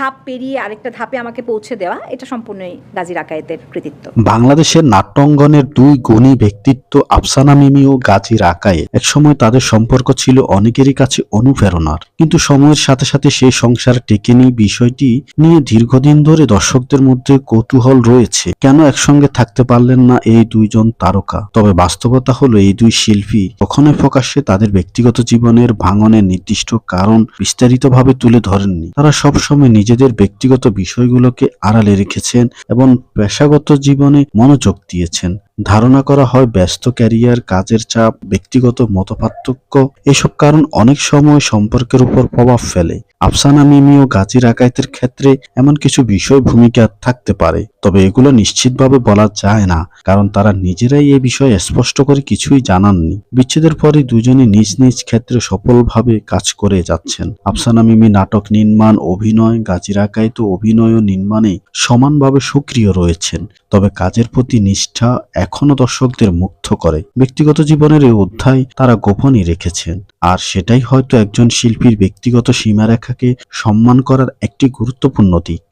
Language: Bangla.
ধাপ পেরিয়ে আরেকটা ধাপে আমাকে পৌঁছে দেওয়া, এটা সম্পূর্ণই গাজী রাকায়েতের কৃতিত্ব। বাংলাদেশের নাট্যাঙ্গনের দুই গুণী ব্যক্তিত্ব আফসানা মিমি ও গাজী রাকায়েত। একসময় তাদের সম্পর্ক ছিল অনেকেরই কাছে অনুপ্রেরণার, কিন্তু সময়ের সাথে সাথে সেই সংসার টেকেনি। বিষয়টি নিয়ে দীর্ঘদিন ধরে দর্শকদের মধ্যে কৌতূহল রয়েছে, কেন একসঙ্গে থাকতে পারলেন না এই দুইজন তারকা। তবে বাস্তবতা হলো এই দুই শিল্পী কখনোই প্রকাশ্যে তাদের ব্যক্তিগত জীবনের ভাঙনের নির্দিষ্ট কারণ বিস্তারিতভাবে তুলে ধরেননি। তারা সবসময় নিজেদের ব্যক্তিগত বিষয়গুলোকে আড়ালে রেখেছেন এবং পেশাগত জীবনে মনোযোগ দিয়েছেন। ধারণা করা হয় ব্যস্ত ক্যারিয়ার, কাজের চাপ, ব্যক্তিগত মতপার্থক্য এসব কারণ অনেক সময় সম্পর্কের উপর প্রভাব ফেলে। আফসানা মিমি ও গাজী রাকায়েতের ক্ষেত্রে এমন কিছু বিষয় ভূমিকা থাকতে পারে, তবে এগুলো নিশ্চিতভাবে বলা যায় না, কারণ তারা নিজেরাই এ বিষয়ে স্পষ্ট করে কিছুই জানাননি। বিচ্ছেদের পরে দুজনে নিজ নিজ ক্ষেত্রে সফলভাবে কাজ করে যাচ্ছেন। আফসানা মিমি নাটক নির্মাণ, অভিনয়, গাজী রাকায়েত অভিনয় ও নির্মাণে সমানভাবে সক্রিয় রয়েছেন, তবে কাজের প্রতি নিষ্ঠা এখনো দর্শকদের মুগ্ধ করে। ব্যক্তিগত জীবনের এই অধ্যায় তারা গোপনই রেখেছেন, আর সেটাই হয়তো একজন শিল্পীর ব্যক্তিগত সীমারেখাকে সম্মান করার একটি গুরুত্বপূর্ণ দিক।